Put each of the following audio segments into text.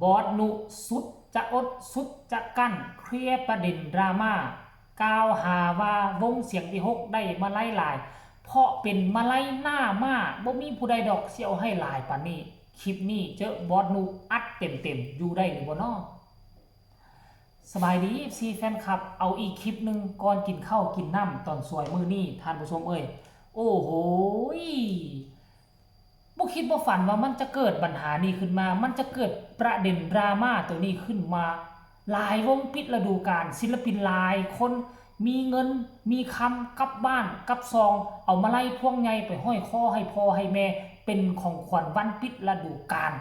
บอสนุสุดจะอดสุดจะกั้นเคลียร์ประเด็นดราม่ากล่าวหาว่าวงเสียงที่หกได้มาไล่หลายเพราะเป็นมาไล่หน้ามาบ่มีผู้ใดดอกเสียวให้หลายปานนี้คลิปนี้เจอบอสนุอัดเต็มอยู่ได้หรือบ่น้อสบายดีซีแฟนคลับเอาอีกคลิปหนึ่งก่อนกินข้าวกินน้ำตอนสวยมือนี่ท่านผู้ชมโอ้โหบ่คิดบ่ฝันว่ามันจะเกิดปัญหานี้ขึ้นมามันจะเกิดประเด็นดราม่าตัวนี้ขึ้นมาหลายวงปิดฤดูกาลศิลปินหลายคนมีเงินมีคำกลับบ้านกลับซองเอามาไล่พวงใหญ่ไปห้อยคอให้พ่อให้แม่เป็นของขวัญวันปิดฤดูกาล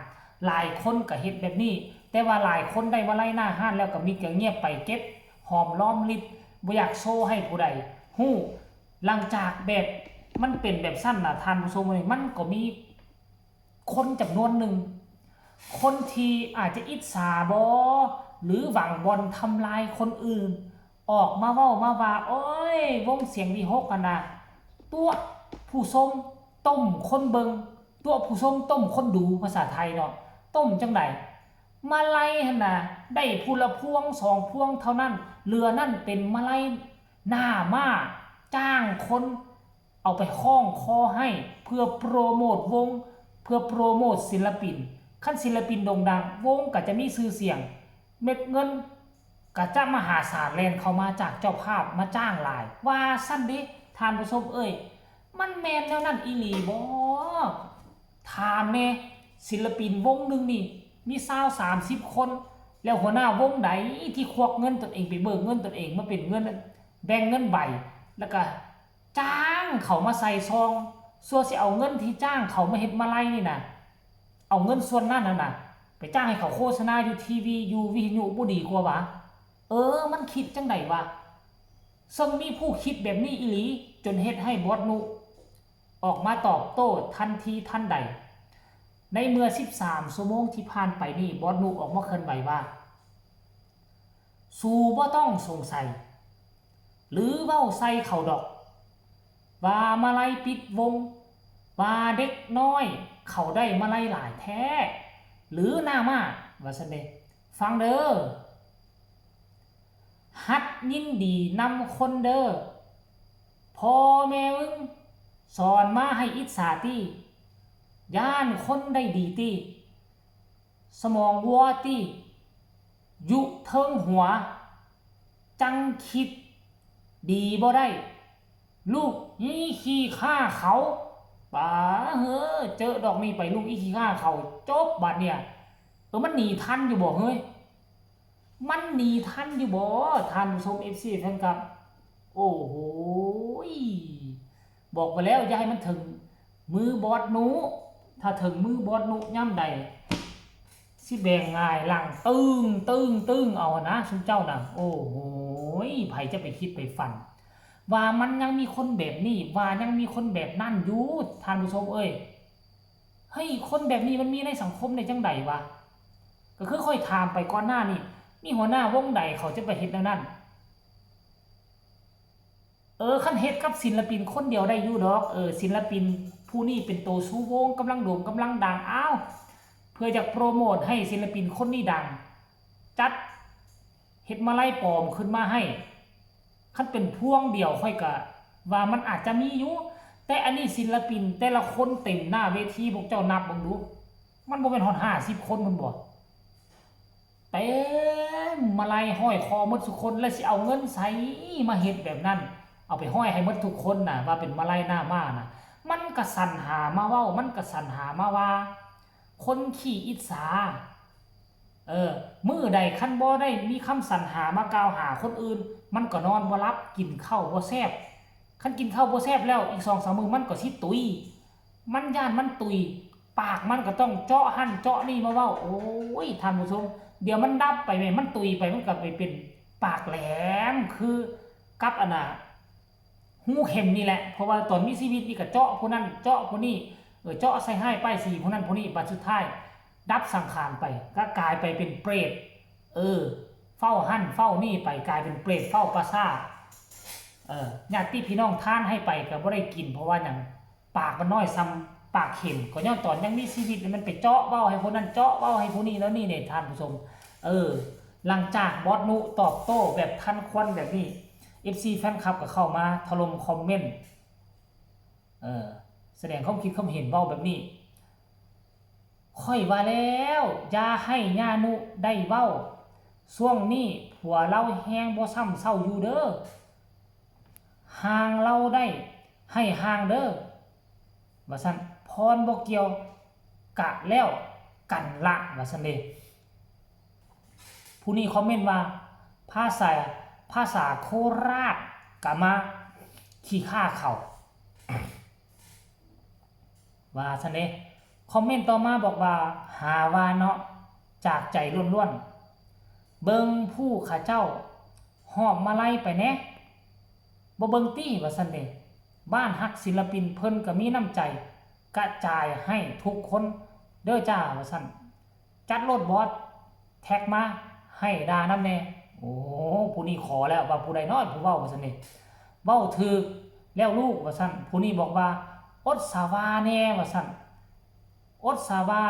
หลายคนก็เฮ็ดแบบนี้แต่ว่าหลายคนได้มาไล่หน้าห้านแล้วก็มีก็เงียบไปเก็บหอมล้อมริบบ่อยากโชว์ให้ผู้ใดฮู้หลังจากแบบมันเป็นแบบสั้นน่ะท่านผู้ชมมันก็มีคนจำนวนหนึ่งคนที่อาจจะอิจฉาบอหรือหวังบอลทำลายคนอื่นออกมาเว้ามาว่าโอ้ยวงเสียงดีหกกันนะตัวผู้ชมต้มคนเบิงตัวผู้ชมต้มคนดูภาษาไทยเนาะต้มจังไดมาไล่หั่นน่ะได้ผู้ละพวงสองพวงเท่านั้นเรือนั่นเป็นมาไล่หน้ามาจ้างคนเอาไปคล้องคอให้เพื่อโปรโมทวงเพื่อโปรโมทศิลปินขั้นศิลปินโด่งดังวงก็จะมีชื่อเสียงเม็ดเงินก็จะมหาศาลแลนเข้ามาจากเจ้าภาพมาจ้างหลายว่าสั้นดิทานผู้ชมมันแมนแล้วนั่นอีหลีบ่ถามแน่ศิลปินวงหนึ่งนี่มี30 คนแล้วหัวหน้าวงไหนที่ควักเงินตนเองไปเบิกเงินตนเองมาเป็นเงินแบ่งเงินใบแล้วก็จ้างเขามาใส่ซองส่วนสิเอาเงินที่จ้างเขามาเฮ็ดมาไล่นี่นะเอาเงินส่วนนั้นน่ะไปจ้างให้เขาโฆษณาอยู่ทีวีอยู่วิทยุบ่ดีกว่าวะมันคิดจังไดวะซึ่งมีผู้คิดแบบนี้อีหลีจนเฮ็ดให้บอสนุออกมาตอบโต้ทันทีทันใดในเมื่อ13 ชั่วโมงที่ผ่านไปนี่บอสนุออกมาเคลื่อนไหวว่าสู่บ่ต้องสงสัยหรือเว้าใส่เขาดอกว่ามาไล่ปิดวงว่าเด็กน้อยเขาได้มาไล่หลายแท้หรือหน้ามาว่าซั่นเด้ฟังเด้อฮัดยินดีนำคนเด้อพ่อแม่มึงสอนมาให้อิจฉาติย่านคนได้ดีติสมองวัวติยุเทิงหัวจังคิดดีบ่ได้ลูกนี่ขี้ข้าเขาป๋าเจอดอกนี้ไปลูกอีขี้ข้าเขาจบบัดเนี่ยมันหนีทันอยู่บ่เฮ้ยมันหนีทันอยู่บ่ท่านผู้ชม FC แฟนครับโอ้โหบอกไปแล้วอย่าให้มันถึงมือบอสหนูถ้าถึงมือบอสหนูย่ำใดสิแบ่งง่ายหลังตึ้งเอานะชุมเจ้านะโอ้โหไผจะไปคิดไปฝันว่ามันยังมีคนแบบนี้ว่ายังมีคนแบบนั่นอยู่ท่านผู้ชมเฮ้ยคนแบบนี้มันมีในสังคมในจังใดวะก็คือค่อยถามไปก่อนหน้านี่มีหัวหน้าวงใดเขาจะไปเฮ็ดแนวนั้นคันเฮ็ดกับศิลปินคนเดียวได้อยู่ดอกศิลปินผู้นี้เป็นโตชูวงกำลังโด่งกำลังดังเพื่อจะโปรโมทให้ศิลปินคนนี้ดังจัดเฮ็ดมาไล่ปลอมขึ้นมาให้คันเป็นพวงเดียวค่อยกะว่ามันอาจจะมีอยู่แต่อันนี้ศิลปินแต่ละคนเต็มหน้าเวทีพวกเจ้านับบังดูมันบ่เป็นฮอด50 คนมันบ่เต็มมาไล่ห้อยคอหมดทุกคนแล้วสิเอาเงินไสมาเฮ็ดแบบนั้นเอาไปห้อยให้หมดทุกคนน่ะว่าเป็นมาไล่หน้ามาน่ะมันก็สรรหามาเว้ามันก็สรรหามาว่าคนขี้อิจฉามื้อใดคันบ่ได้มีคำสรรหามากล่าวหาคนอื่นมันก็นอนบ่หลับกินข้าวบ่แซ่บคันกินข้าวบ่แซ่บแล้วอีก 2-3 มื้อมันก็สิตุยมันย่านมันตุยปากมันก็ต้องเจาะหั่นเจาะนี่มาเว้าโอ้ยท่านผู้ชมเดี๋ยวมันดับไปแม่มันตุยไปมันก็ไปเป็นปากแหลมคือกับอันน่ะหูเข็มนี่แหละเพราะว่าตอนมีชีวิตนี่ก็เจาะผู้นั้นเจาะผู้นี้เจาะใส่ให้ป้ายสีผู้นั้นผู้นี้บัดสุดท้ายดับสังขารไปก็กลายไปเป็นเปรตเฝ้าหั่นเฝ้านี่ไปกลายเป็นเปรตเฝ้าปราสาทญาติพี่น้องท่านให้ไปก็บ่ได้กินเพราะว่าหยังปากมันน้อยซ้ำ ปากเข็มก็ย้อนตอนยังมีชีวิตมันไปเจาะเว้าให้คนนั้นเจาะเว้าให้ผู้นี้แล้วนี่เนี่ยท่านผู้ชมหลังจากบอสนุตอบโต้แบบทันควันแบบนี้ FC แฟนคลับก็เข้ามาถล่มคอมเมนต์แสดงความคิดความเห็นเว้าแบบนี้ค่อยว่าแล้วอย่าให้ญานุได้เว้าช่วงนี้ผัวเราแฮงบ่ซ้ำเศร้าอยู่เด้อห่างเราได้ให้ห่างเด้อว่าซั่นพรบ่เกี่ยวกะแล้วกันละว่าซั่นเด้ผู้นี้คอมเมนต์ว่าภาษาโคราชกะมาขี้ข้าเขาว่าซั่นเด้คอมเมนต์ต่อมาบอกว่าหาว่าเนาะจากใจล้วนๆเบิ่งผู้ข้าเจ้าหอบมาไล่ไปแน่บ่เบิ่งตี้ว่าซั่นเด้บ้านฮักศิลปินเพิ่นก็มีน้ำใจกระจายให้ทุกคนเด้อจ้าว่าซั่นจัดรถบอสแท็กมาให้ด่านำแน่โอ้ผู้นี้ขอแล้วว่าผู้ใดน้อยผู้เว้าว่าซั่นเด้เว้าถูกแล้วลูกว่าซั่นผู้นี้บอกว่าอดสาวาแน่ว่าซั่นอดสาวา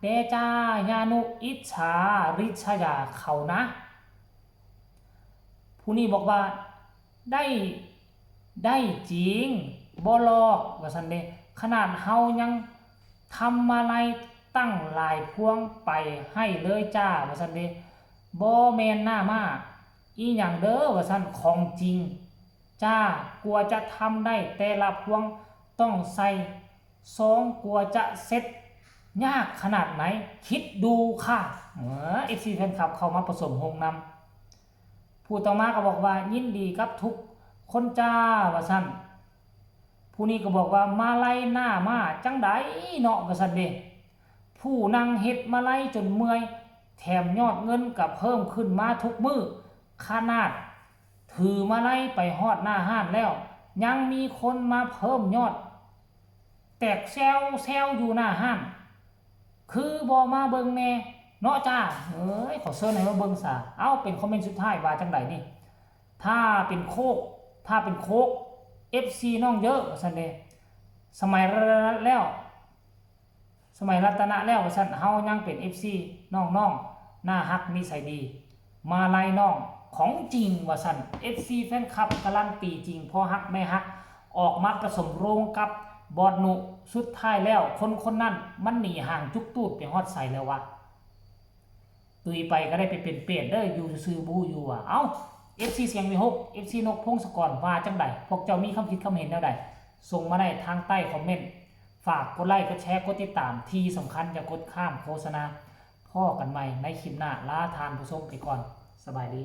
เดจ้ายานุอิจฉาริษยาเขานะผู้นี้บอกว่าได้จริงบ่หลอกว่าซั่นเด้ขนาดเฮายังทำมาลัยตั้งหลายพวงไปให้เลยจ้าว่าซั่นเด้บ่แม่นหน้ามาอีหยังเด้อว่าซั่นของจริงจ้ากลัวจะทำได้แต่ละพวงต้องใส่2กลัวจะเสร็จยากขนาดไหนคิดดูค่ะFC แฟนคลับเข้ามาผสมหงนำผู้ต่อมาก็บอกว่ายินดีกับทุกคนจ้าว่าซั่นผู้นี้ก็บอกว่ามาไล่หน้ามาจังไดเนาะว่าซั่นเด้ผู้นั่งเฮ็ดมาไล่จนเมื่อยแถมยอดเงินก็เพิ่มขึ้นมาทุกมื้อขนาดถือมาไล่ไปฮอดหน้าห้านแล้วยังมีคนมาเพิ่มยอดแตกแซวอยู่หน้าห้านคือบ่มาเบิ่งแน่เนาะจ้าขอเชิญให้มาเบิ่งซะเอาเป็นคอมเมนต์สุดท้ายว่าจังไดนี่ถ้าเป็นโคก FC น้องเยอะว่าซั่นเด้สมัยรัตนะแล้วว่าซั่นเฮายังเป็น FC น้องน่าฮักนิสัยดีมาไล่น้องของจริงว่าซั่น FC แฟนคลับการันตีจริงพอฮักแม่ฮักออกมาผสมโรงกับบอดนุสุดท้ายแล้วคนนั้นมันหนีห่างจุกตูดไปฮอดใส่แล้ววะตุยไปก็ได้ไปเป็นเปรตเด้ออยู่ซื่อๆบูอยู่เอ้า FC เสียงวิหก FC นกพงศกรว่าจังไดพวกเจ้ามีความคิดความเห็นแนวใดส่งมาได้ทางใต้คอมเมนต์ฝากกดไลค์กดแชร์กดติดตามที่สำคัญอย่ากดข้ามโฆษณาพ่อกันใหม่ในคลิปหน้าลาทานผู้ชมไปก่อนสบายดี